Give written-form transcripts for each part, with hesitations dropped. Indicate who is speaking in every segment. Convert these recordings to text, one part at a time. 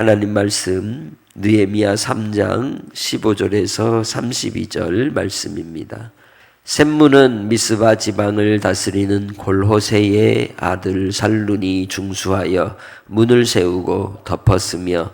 Speaker 1: 하나님 말씀 느헤미야 3장 15절에서 32절 말씀입니다. 셈무는 미스바 지방을 다스리는 골호세의 아들 살룬이 중수하여 문을 세우고 덮었으며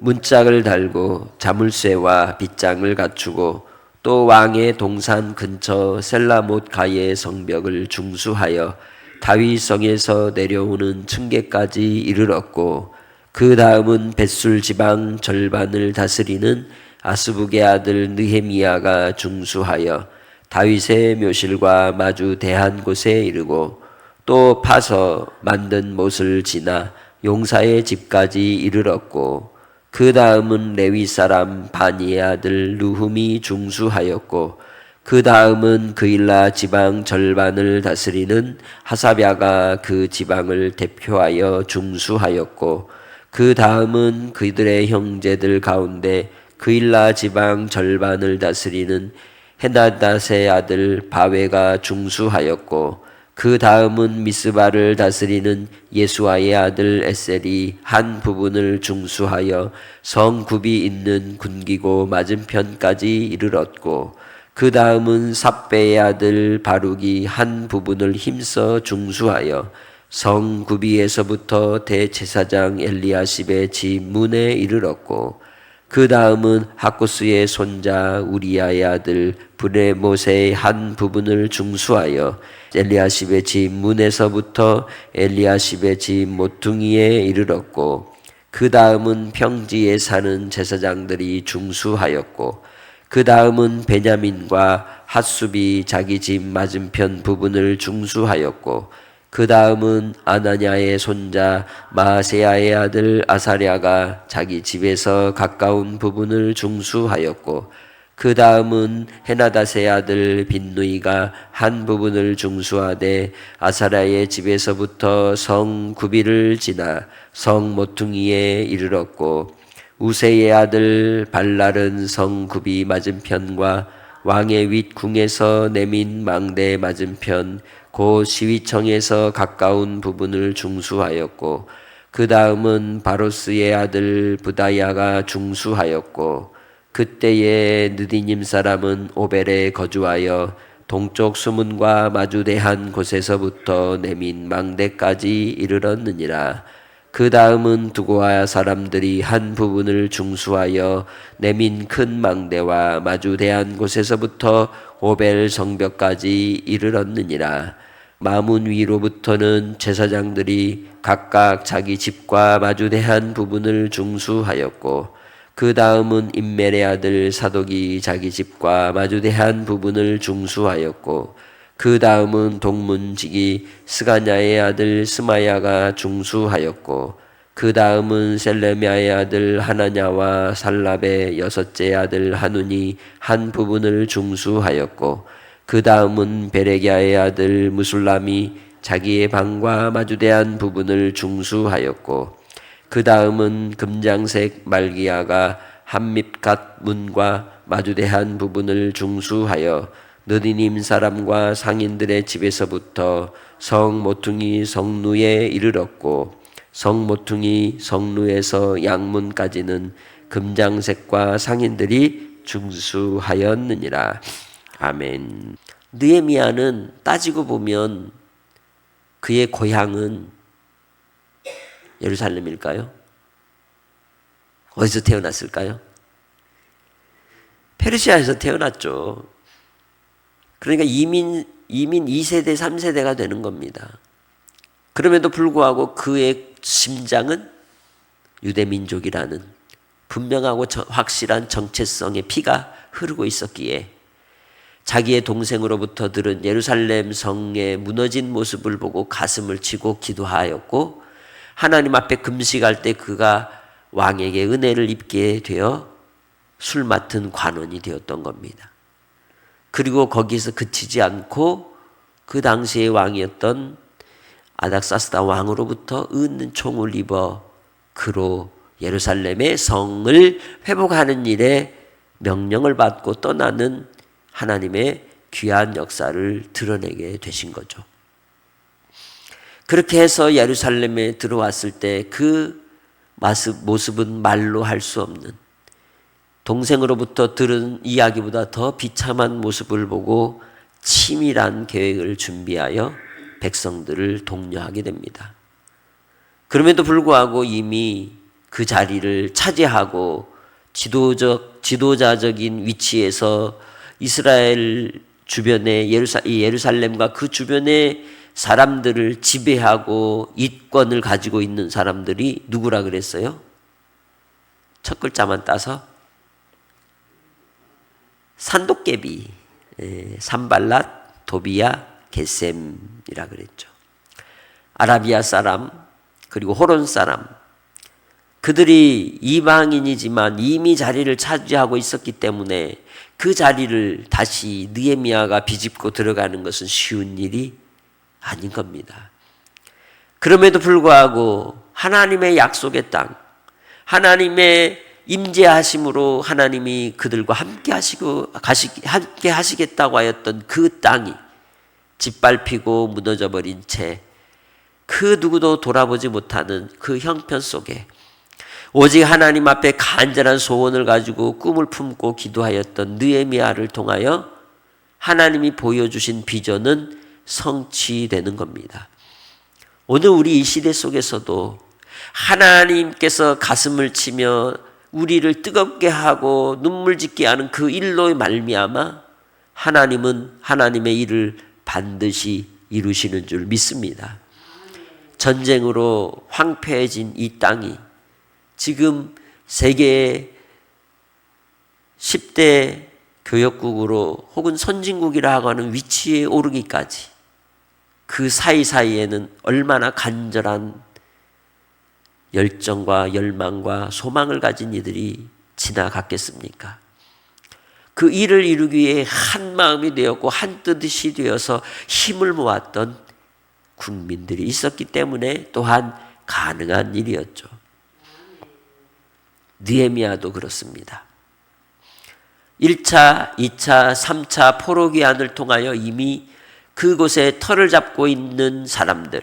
Speaker 1: 문짝을 달고 자물쇠와 빗장을 갖추고 또 왕의 동산 근처 셀라못 가의 성벽을 중수하여 다윗성에서 내려오는 층계까지 이르렀고 그 다음은 벳술 지방 절반을 다스리는 아스북의 아들 느헤미야가 중수하여 다윗의 묘실과 마주 대한 곳에 이르고 또 파서 만든 못을 지나 용사의 집까지 이르렀고 그 다음은 레위 사람 바니의 아들 누훔이 중수하였고 그 다음은 그일라 지방 절반을 다스리는 하사랴가 그 지방을 대표하여 중수하였고 그 다음은 그들의 형제들 가운데 그일라 지방 절반을 다스리는 헤나닷의 아들 바웨가 중수하였고 그 다음은 미스바를 다스리는 예수아의 아들 에셀이 한 부분을 중수하여 성굽이 있는 군기고 맞은편까지 이르렀고 그 다음은 삽배의 아들 바룩이 한 부분을 힘써 중수하여 성구비에서부터 대제사장 엘리야십의 집 문에 이르렀고 그 다음은 하쿠스의 손자 우리야의 아들 브레못의 한 부분을 중수하여 엘리야십의 집 문에서부터 엘리야십의 집 모퉁이에 이르렀고 그 다음은 평지에 사는 제사장들이 중수하였고 그 다음은 베냐민과 핫숲이 자기 집 맞은편 부분을 중수하였고 그 다음은 아나냐의 손자 마세야의 아들 아사랴가 자기 집에서 가까운 부분을 중수하였고 그 다음은 헤나닷의 아들 빈누이가 한 부분을 중수하되 아사랴의 집에서부터 성 구비를 지나 성 모퉁이에 이르렀고 우세의 아들 발랄은 성 구비 맞은편과 왕의 윗궁에서 내민 망대 맞은편 곧 시위청에서 가까운 부분을 중수하였고 그 다음은 바로스의 아들 부다야가 중수하였고 그때에 느디님 사람은 오벨에 거주하여 동쪽 수문과 마주대한 곳에서부터 내민 망대까지 이르렀느니라. 그 다음은 두고아 사람들이 한 부분을 중수하여 내민 큰 망대와 마주대한 곳에서부터 오벨 성벽까지 이르렀느니라. 마문 위로부터는 제사장들이 각각 자기 집과 마주대한 부분을 중수하였고 그 다음은 임멜의 아들 사독이 자기 집과 마주대한 부분을 중수하였고 그 다음은 동문지기 스가냐의 아들 스마야가 중수하였고 그 다음은 셀레미아의 아들 하나냐와 살랍의 여섯째 아들 하눈이 한 부분을 중수하였고 그 다음은 베레기야의 아들 무술람이 자기의 방과 마주대한 부분을 중수하였고 그 다음은 금장색 말기야가 한밉갓 문과 마주대한 부분을 중수하여 느디님 사람과 상인들의 집에서부터 성 모퉁이 성루에 이르렀고 성 모퉁이 성루에서 양문까지는 금장색과 상인들이 중수하였느니라. 아멘. 느헤미야는 따지고 보면 그의 고향은 예루살렘일까요? 어디서 태어났을까요? 페르시아에서 태어났죠. 그러니까 이민 2세대, 3세대가 되는 겁니다. 그럼에도 불구하고 그의 심장은 유대민족이라는 분명하고 확실한 정체성의 피가 흐르고 있었기에 자기의 동생으로부터 들은 예루살렘 성의 무너진 모습을 보고 가슴을 치고 기도하였고 하나님 앞에 금식할 때 그가 왕에게 은혜를 입게 되어 술 맡은 관원이 되었던 겁니다. 그리고 거기서 그치지 않고 그 당시의 왕이었던 아닥사스다 왕으로부터 은총을 입어 그로 예루살렘의 성을 회복하는 일에 명령을 받고 떠나는 하나님의 귀한 역사를 드러내게 되신 거죠. 그렇게 해서 예루살렘에 들어왔을 때 그 모습은 말로 할 수 없는, 동생으로부터 들은 이야기보다 더 비참한 모습을 보고 치밀한 계획을 준비하여 백성들을 독려하게 됩니다. 그럼에도 불구하고 이미 그 자리를 차지하고 지도자적인 위치에서 이스라엘 주변의 예루살렘과 그 주변의 사람들을 지배하고 이권을 가지고 있는 사람들이 누구라 그랬어요? 첫 글자만 따서 산도깨비, 산발랏, 도비야, 게셈이라 그랬죠. 아라비아 사람, 그리고 호론 사람, 그들이 이방인이지만 이미 자리를 차지하고 있었기 때문에 그 자리를 다시 느헤미야가 비집고 들어가는 것은 쉬운 일이 아닌 겁니다. 그럼에도 불구하고 하나님의 약속의 땅, 하나님의 임재하심으로 하나님이 그들과 함께 하시겠다고 하였던 그 땅이 짓밟히고 무너져 버린 채 그 누구도 돌아보지 못하는 그 형편 속에 오직 하나님 앞에 간절한 소원을 가지고 꿈을 품고 기도하였던 느헤미야를 통하여 하나님이 보여주신 비전은 성취되는 겁니다. 오늘 우리 이 시대 속에서도 하나님께서 가슴을 치며 우리를 뜨겁게 하고 눈물 짓게 하는 그 일로 말미암아 하나님은 하나님의 일을 반드시 이루시는 줄 믿습니다. 전쟁으로 황폐해진 이 땅이 지금 세계의 10대 교역국으로 혹은 선진국이라고 하는 위치에 오르기까지 그 사이사이에는 얼마나 간절한 열정과 열망과 소망을 가진 이들이 지나갔겠습니까? 그 일을 이루기 위해 한 마음이 되었고 한 뜻이 되어서 힘을 모았던 국민들이 있었기 때문에 또한 가능한 일이었죠. 느헤미야도 그렇습니다. 1차, 2차, 3차 포로기한을 통하여 이미 그곳에 터를 잡고 있는 사람들,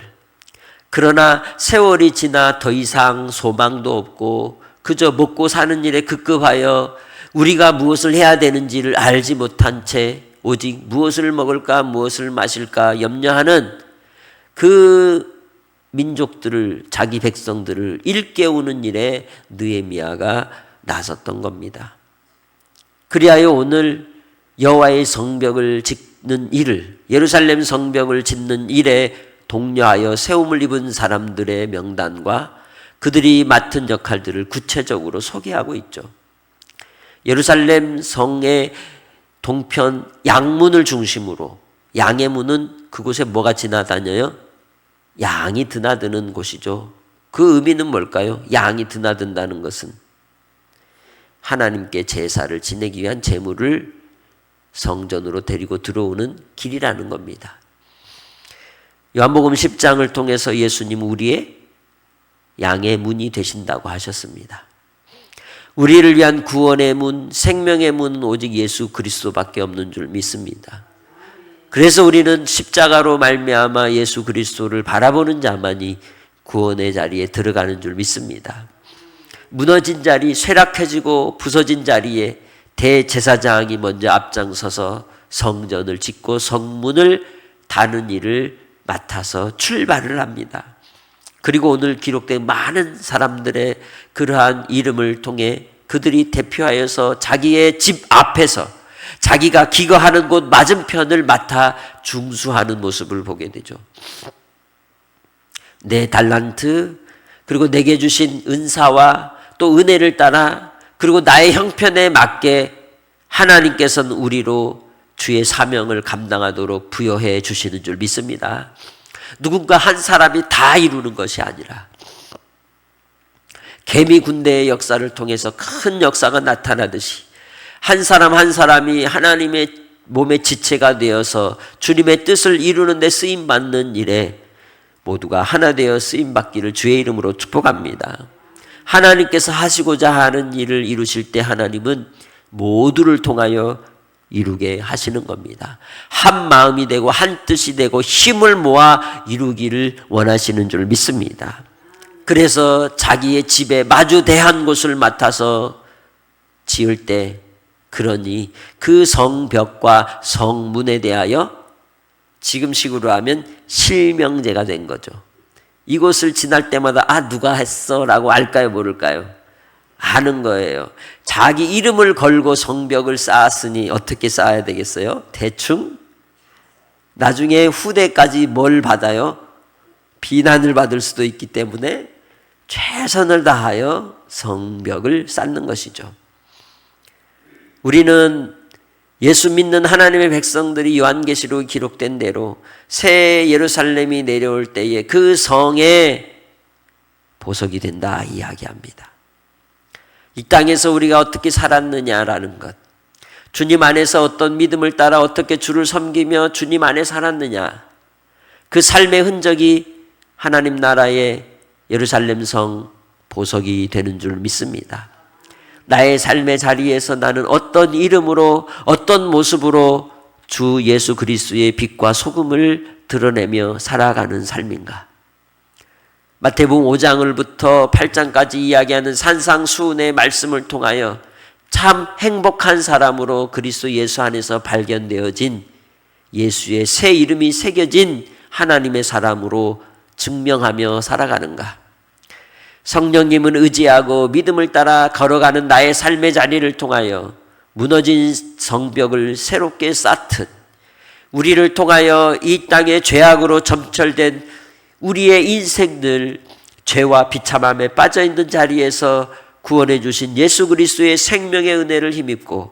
Speaker 1: 그러나 세월이 지나 더 이상 소망도 없고 그저 먹고 사는 일에 급급하여 우리가 무엇을 해야 되는지를 알지 못한 채 오직 무엇을 먹을까 무엇을 마실까 염려하는 그 민족들을, 자기 백성들을 일깨우는 일에 느헤미야가 나섰던 겁니다. 그리하여 오늘 여호와의 성벽을 짓는 일을, 예루살렘 성벽을 짓는 일에 독려하여 세움을 입은 사람들의 명단과 그들이 맡은 역할들을 구체적으로 소개하고 있죠. 예루살렘 성의 동편 양문을 중심으로, 양의 문은 그곳에 뭐가 지나다녀요? 양이 드나드는 곳이죠. 그 의미는 뭘까요? 양이 드나든다는 것은 하나님께 제사를 지내기 위한 제물을 성전으로 데리고 들어오는 길이라는 겁니다. 요한복음 10장을 통해서 예수님은 우리의 양의 문이 되신다고 하셨습니다. 우리를 위한 구원의 문, 생명의 문은 오직 예수 그리스도밖에 없는 줄 믿습니다. 그래서 우리는 십자가로 말미암아 예수 그리스도를 바라보는 자만이 구원의 자리에 들어가는 줄 믿습니다. 무너진 자리, 쇠락해지고 부서진 자리에 대제사장이 먼저 앞장서서 성전을 짓고 성문을 다는 일을 맡아서 출발을 합니다. 그리고 오늘 기록된 많은 사람들의 그러한 이름을 통해 그들이 대표하여서 자기의 집 앞에서 자기가 기거하는 곳 맞은편을 맡아 중수하는 모습을 보게 되죠. 내 달란트, 그리고 내게 주신 은사와 또 은혜를 따라, 그리고 나의 형편에 맞게 하나님께서는 우리로 주의 사명을 감당하도록 부여해 주시는 줄 믿습니다. 누군가 한 사람이 다 이루는 것이 아니라 개미 군대의 역사를 통해서 큰 역사가 나타나듯이 한 사람 한 사람이 하나님의 몸의 지체가 되어서 주님의 뜻을 이루는 데 쓰임받는 일에 모두가 하나 되어 쓰임받기를 주의 이름으로 축복합니다. 하나님께서 하시고자 하는 일을 이루실 때 하나님은 모두를 통하여 이루게 하시는 겁니다. 한 마음이 되고 한 뜻이 되고 힘을 모아 이루기를 원하시는 줄 믿습니다. 그래서 자기의 집에 마주 대한 곳을 맡아서 지을 때, 그러니 그 성벽과 성문에 대하여 지금식으로 하면 실명제가 된 거죠. 이곳을 지날 때마다 누가 했어? 라고 알까요? 모를까요? 아는 거예요. 자기 이름을 걸고 성벽을 쌓았으니 어떻게 쌓아야 되겠어요? 대충? 나중에 후대까지 뭘 받아요? 비난을 받을 수도 있기 때문에 최선을 다하여 성벽을 쌓는 것이죠. 우리는 예수 믿는 하나님의 백성들이 요한계시록에 기록된 대로 새 예루살렘이 내려올 때에 그 성에 보석이 된다 이야기합니다. 이 땅에서 우리가 어떻게 살았느냐라는 것, 주님 안에서 어떤 믿음을 따라 어떻게 주를 섬기며 주님 안에 살았느냐, 그 삶의 흔적이 하나님 나라의 예루살렘 성 보석이 되는 줄 믿습니다. 나의 삶의 자리에서 나는 어떤 이름으로 어떤 모습으로 주 예수 그리스도의 빛과 소금을 드러내며 살아가는 삶인가? 마태복음 5장을부터 8장까지 이야기하는 산상수훈의 말씀을 통하여 참 행복한 사람으로 그리스도 예수 안에서 발견되어진 예수의 새 이름이 새겨진 하나님의 사람으로 증명하며 살아가는가? 성령님은 의지하고 믿음을 따라 걸어가는 나의 삶의 자리를 통하여 무너진 성벽을 새롭게 쌓듯 우리를 통하여 이 땅의 죄악으로 점철된 우리의 인생들, 죄와 비참함에 빠져있는 자리에서 구원해 주신 예수 그리스도의 생명의 은혜를 힘입고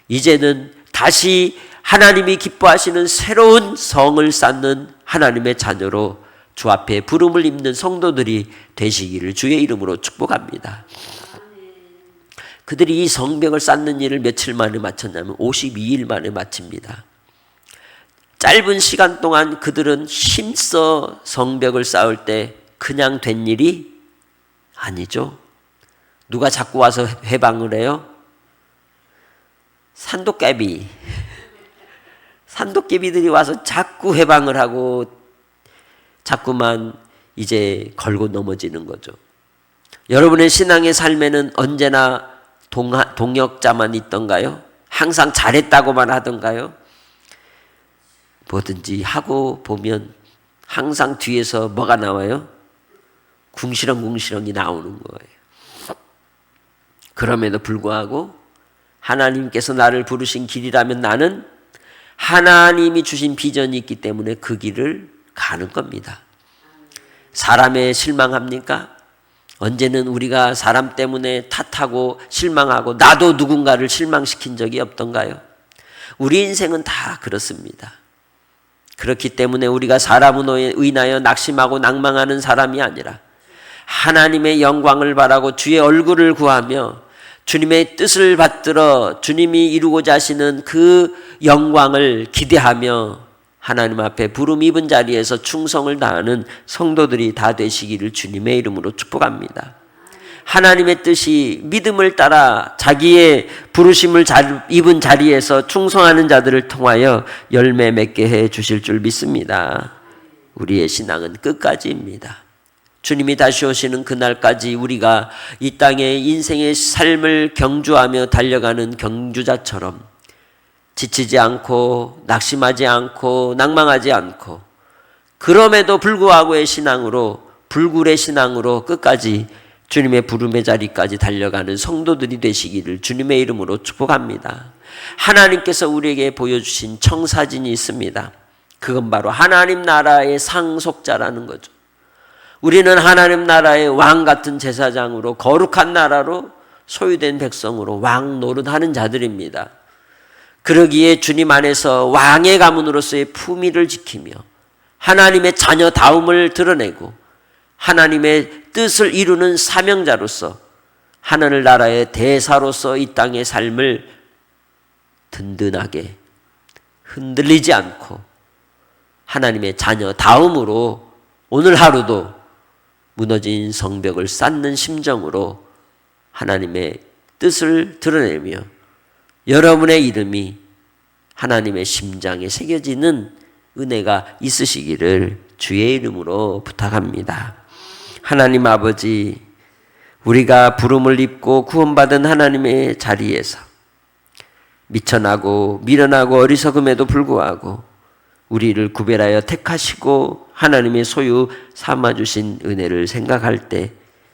Speaker 1: 이제는 다시 하나님이 기뻐하시는 새로운 성을 쌓는 하나님의 자녀로 주 앞에 부름을 입는 성도들이 되시기를 주의 이름으로 축복합니다. 그들이 이 성벽을 쌓는 일을 며칠 만에 마쳤냐면 52일 만에 마칩니다. 짧은 시간 동안 그들은 힘써 성벽을 쌓을 때 그냥 된 일이 아니죠. 누가 자꾸 와서 회방을 해요? 산도깨비들이 와서 자꾸 회방을 하고 자꾸만 이제 걸고 넘어지는 거죠. 여러분의 신앙의 삶에는 언제나 동역자만 있던가요? 항상 잘했다고만 하던가요? 뭐든지 하고 보면 항상 뒤에서 뭐가 나와요? 궁시렁궁시렁이 나오는 거예요. 그럼에도 불구하고 하나님께서 나를 부르신 길이라면 나는 하나님이 주신 비전이 있기 때문에 그 길을 가는 겁니다. 사람에 실망합니까? 언제는 우리가 사람 때문에 탓하고 실망하고 나도 누군가를 실망시킨 적이 없던가요? 우리 인생은 다 그렇습니다. 그렇기 때문에 우리가 사람으로 인하여 낙심하고 낭망하는 사람이 아니라 하나님의 영광을 바라고 주의 얼굴을 구하며 주님의 뜻을 받들어 주님이 이루고자 하시는 그 영광을 기대하며 하나님 앞에 부름 입은 자리에서 충성을 다하는 성도들이 다 되시기를 주님의 이름으로 축복합니다. 하나님의 뜻이 믿음을 따라 자기의 부르심을 입은 자리에서 충성하는 자들을 통하여 열매 맺게 해 주실 줄 믿습니다. 우리의 신앙은 끝까지입니다. 주님이 다시 오시는 그날까지 우리가 이 땅의 인생의 삶을 경주하며 달려가는 경주자처럼 지치지 않고 낙심하지 않고 낭망하지 않고 그럼에도 불구하고의 신앙으로 불굴의 신앙으로 끝까지 주님의 부름의 자리까지 달려가는 성도들이 되시기를 주님의 이름으로 축복합니다. 하나님께서 우리에게 보여주신 청사진이 있습니다. 그건 바로 하나님 나라의 상속자라는 거죠. 우리는 하나님 나라의 왕 같은 제사장으로 거룩한 나라로 소유된 백성으로 왕 노릇하는 자들입니다. 그러기에 주님 안에서 왕의 가문으로서의 품위를 지키며 하나님의 자녀다움을 드러내고 하나님의 뜻을 이루는 사명자로서 하늘 나라의 대사로서 이 땅의 삶을 든든하게 흔들리지 않고 하나님의 자녀다움으로 오늘 하루도 무너진 성벽을 쌓는 심정으로 하나님의 뜻을 드러내며 여러분의 이름이 하나님의 심장에 새겨지는 은혜가 있으시기를 주의 이름으로 부탁합니다. 하나님 아버지, 우리가 부름을 입고 구원받은 하나님의 자리에서 미천하고 미련하고 어리석음에도 불구하고 우리를 구별하여 택하시고 하나님의 소유 삼아주신 은혜를 생각할 때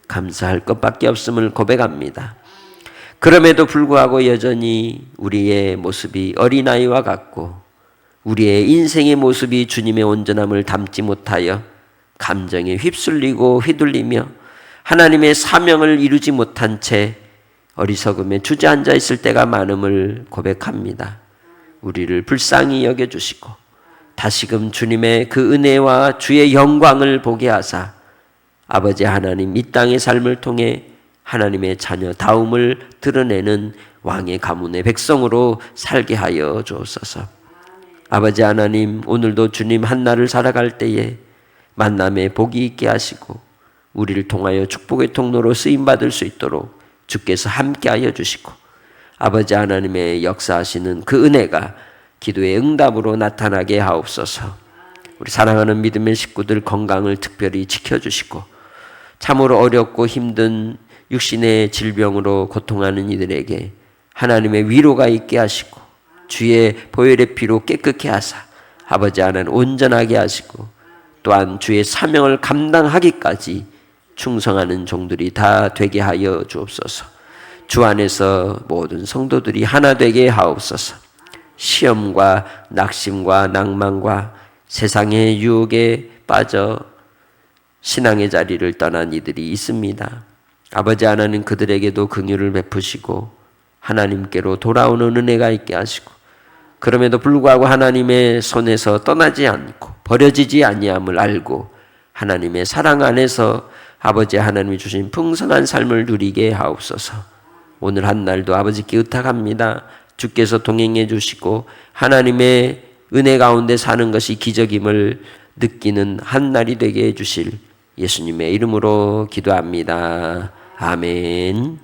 Speaker 1: 감사할 것밖에 없음을 고백합니다. 그럼에도 불구하고 여전히 우리의 모습이 어린아이와 같고 우리의 인생의 모습이 주님의 온전함을 담지 못하여 감정에 휩쓸리고 휘둘리며 하나님의 사명을 이루지 못한 채 어리석음에 주저앉아 있을 때가 많음을 고백합니다. 우리를 불쌍히 여겨주시고 다시금 주님의 그 은혜와 주의 영광을 보게 하사 아버지 하나님 이 땅의 삶을 통해 하나님의 자녀다움을 드러내는 왕의 가문의 백성으로 살게 하여 주옵소서. 아버지 하나님, 오늘도 주님 한날을 살아갈 때에 만남에 복이 있게 하시고 우리를 통하여 축복의 통로로 쓰임받을 수 있도록 주께서 함께하여 주시고 아버지 하나님의 역사하시는 그 은혜가 기도의 응답으로 나타나게 하옵소서. 우리 사랑하는 믿음의 식구들 건강을 특별히 지켜주시고 참으로 어렵고 힘든 육신의 질병으로 고통하는 이들에게 하나님의 위로가 있게 하시고 주의 보혈의 피로 깨끗게 하사 아버지 하나님 온전하게 하시고 또한 주의 사명을 감당하기까지 충성하는 종들이 다 되게 하여 주옵소서. 주 안에서 모든 성도들이 하나 되게 하옵소서. 시험과 낙심과 낭만과 세상의 유혹에 빠져 신앙의 자리를 떠난 이들이 있습니다. 아버지 하나님 그들에게도 긍휼을 베푸시고 하나님께로 돌아오는 은혜가 있게 하시고 그럼에도 불구하고 하나님의 손에서 떠나지 않고 버려지지 아니함을 알고 하나님의 사랑 안에서 아버지 하나님이 주신 풍성한 삶을 누리게 하옵소서. 오늘 한날도 아버지께 의탁합니다. 주께서 동행해 주시고 하나님의 은혜 가운데 사는 것이 기적임을 느끼는 한날이 되게 해주실 예수님의 이름으로 기도합니다. 아멘.